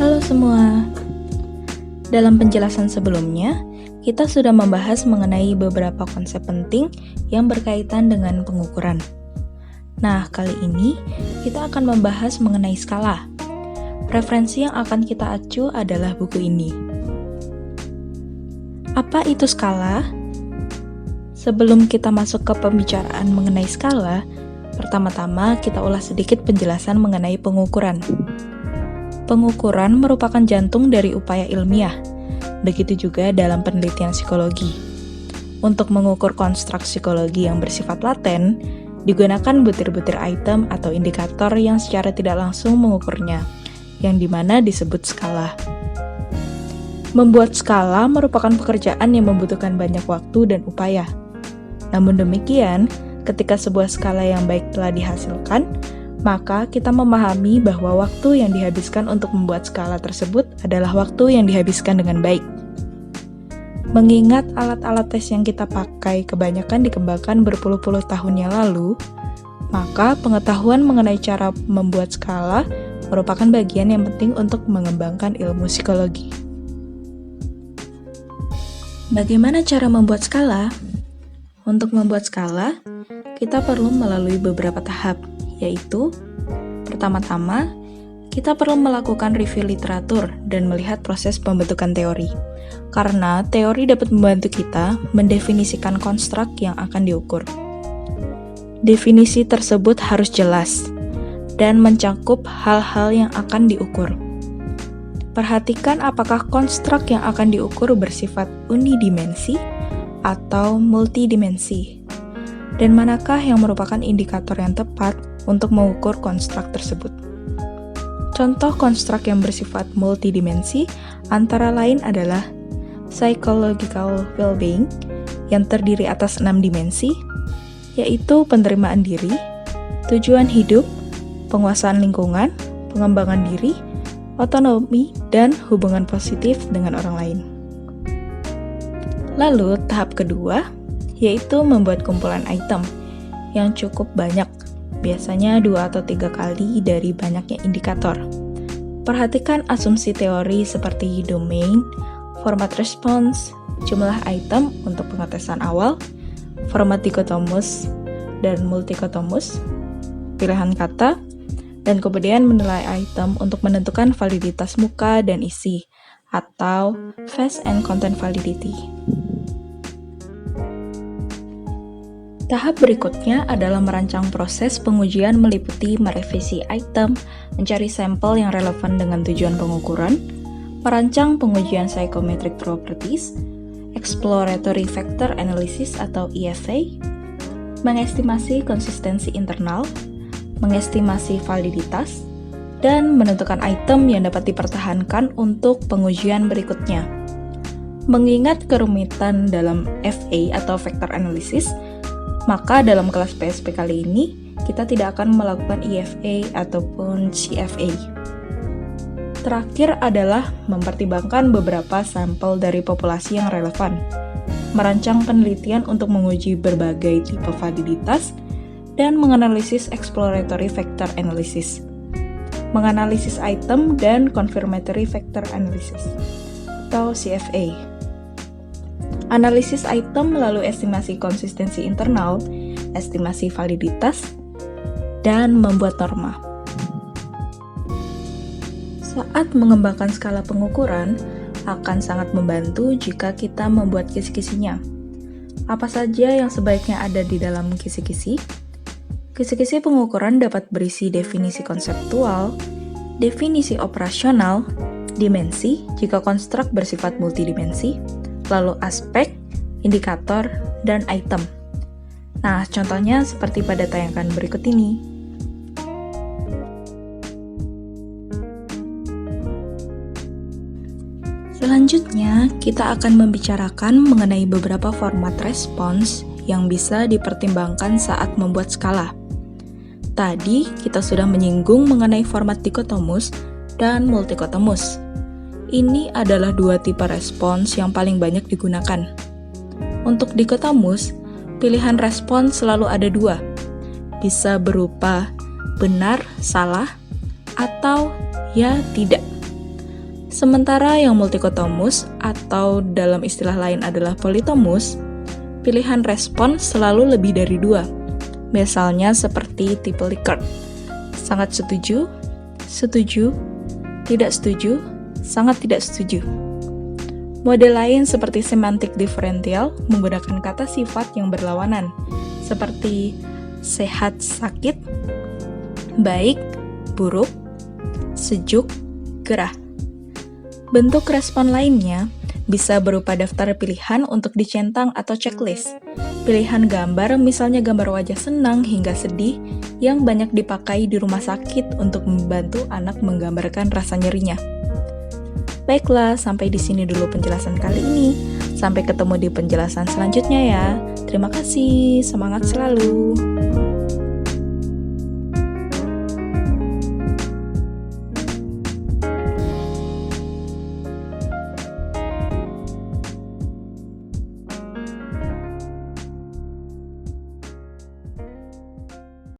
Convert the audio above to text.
Halo semua. Dalam penjelasan sebelumnya, kita sudah membahas mengenai beberapa konsep penting yang berkaitan dengan pengukuran. Nah, kali ini kita akan membahas mengenai skala. Referensi yang akan kita acu adalah buku ini. Apa itu skala? Sebelum kita masuk ke pembicaraan mengenai skala, pertama-tama kita ulas sedikit penjelasan mengenai pengukuran. Pengukuran merupakan jantung dari upaya ilmiah, begitu juga dalam penelitian psikologi. Untuk mengukur konstruk psikologi yang bersifat laten, digunakan butir-butir item atau indikator yang secara tidak langsung mengukurnya, yang dimana disebut skala. Membuat skala merupakan pekerjaan yang membutuhkan banyak waktu dan upaya. Namun demikian, ketika sebuah skala yang baik telah dihasilkan, maka kita memahami bahwa waktu yang dihabiskan untuk membuat skala tersebut adalah waktu yang dihabiskan dengan baik. Mengingat alat-alat tes yang kita pakai kebanyakan dikembangkan berpuluh-puluh tahun yang lalu, maka pengetahuan mengenai cara membuat skala merupakan bagian yang penting untuk mengembangkan ilmu psikologi. Bagaimana cara membuat skala? Untuk membuat skala, kita perlu melalui beberapa tahap, yaitu pertama-tama, kita perlu melakukan review literatur dan melihat proses pembentukan teori. Karena teori dapat membantu kita mendefinisikan konstruk yang akan diukur. Definisi tersebut harus jelas dan mencakup hal-hal yang akan diukur. Perhatikan apakah konstruk yang akan diukur bersifat unidimensi atau multidimensi, dan manakah yang merupakan indikator yang tepat untuk mengukur konstruk tersebut. Contoh konstruk yang bersifat multidimensi antara lain adalah psychological well-being yang terdiri atas 6 dimensi, yaitu penerimaan diri, tujuan hidup, penguasaan lingkungan, pengembangan diri, otonomi, dan hubungan positif dengan orang lain. Lalu, tahap kedua, yaitu membuat kumpulan item yang cukup banyak, biasanya 2 atau 3 kali dari banyaknya indikator. Perhatikan asumsi teori seperti domain, format response, jumlah item untuk pengetesan awal, format dikotomus dan multikotomus, pilihan kata, dan kemudian menilai item untuk menentukan validitas muka dan isi, atau face and content validity. Tahap berikutnya adalah merancang proses pengujian meliputi merevisi item, mencari sampel yang relevan dengan tujuan pengukuran, merancang pengujian psychometric properties, exploratory factor analysis atau EFA, mengestimasi konsistensi internal, mengestimasi validitas, dan menentukan item yang dapat dipertahankan untuk pengujian berikutnya. Mengingat kerumitan dalam FA atau factor analysis, maka dalam kelas PSP kali ini, kita tidak akan melakukan EFA ataupun CFA. Terakhir adalah mempertimbangkan beberapa sampel dari populasi yang relevan, merancang penelitian untuk menguji berbagai tipe validitas, dan menganalisis exploratory factor analysis, menganalisis item dan confirmatory factor analysis, atau CFA. Analisis item melalui estimasi konsistensi internal, estimasi validitas, dan membuat norma. Saat mengembangkan skala pengukuran, akan sangat membantu jika kita membuat kisi-kisinya. Apa saja yang sebaiknya ada di dalam kisi-kisi? Kisi-kisi pengukuran dapat berisi definisi konseptual, definisi operasional, dimensi jika konstruk bersifat multidimensi, lalu aspek, indikator, dan item. Nah, contohnya seperti pada tayangan berikut ini. Selanjutnya, kita akan membicarakan mengenai beberapa format respons yang bisa dipertimbangkan saat membuat skala. Tadi, kita sudah menyinggung mengenai format dikotomus dan multikotomus. Ini adalah 2 tipe respons yang paling banyak digunakan. Untuk dikotomus, pilihan respons selalu ada 2. Bisa berupa benar, salah, atau ya, tidak. Sementara yang multikotomus atau dalam istilah lain adalah politomus, pilihan respon selalu lebih dari 2. Misalnya seperti tipe Likert. Sangat setuju, setuju, tidak setuju, sangat tidak setuju. Model lain seperti semantik diferensial menggunakan kata sifat yang berlawanan, seperti sehat, sakit, baik, buruk, sejuk, gerah. Bentuk respon lainnya bisa berupa daftar pilihan untuk dicentang atau checklist. Pilihan gambar, misalnya gambar wajah senang hingga sedih, yang banyak dipakai di rumah sakit untuk membantu anak menggambarkan rasa nyerinya. Baiklah, sampai di sini dulu penjelasan kali ini. Sampai ketemu di penjelasan selanjutnya ya. Terima kasih, semangat selalu.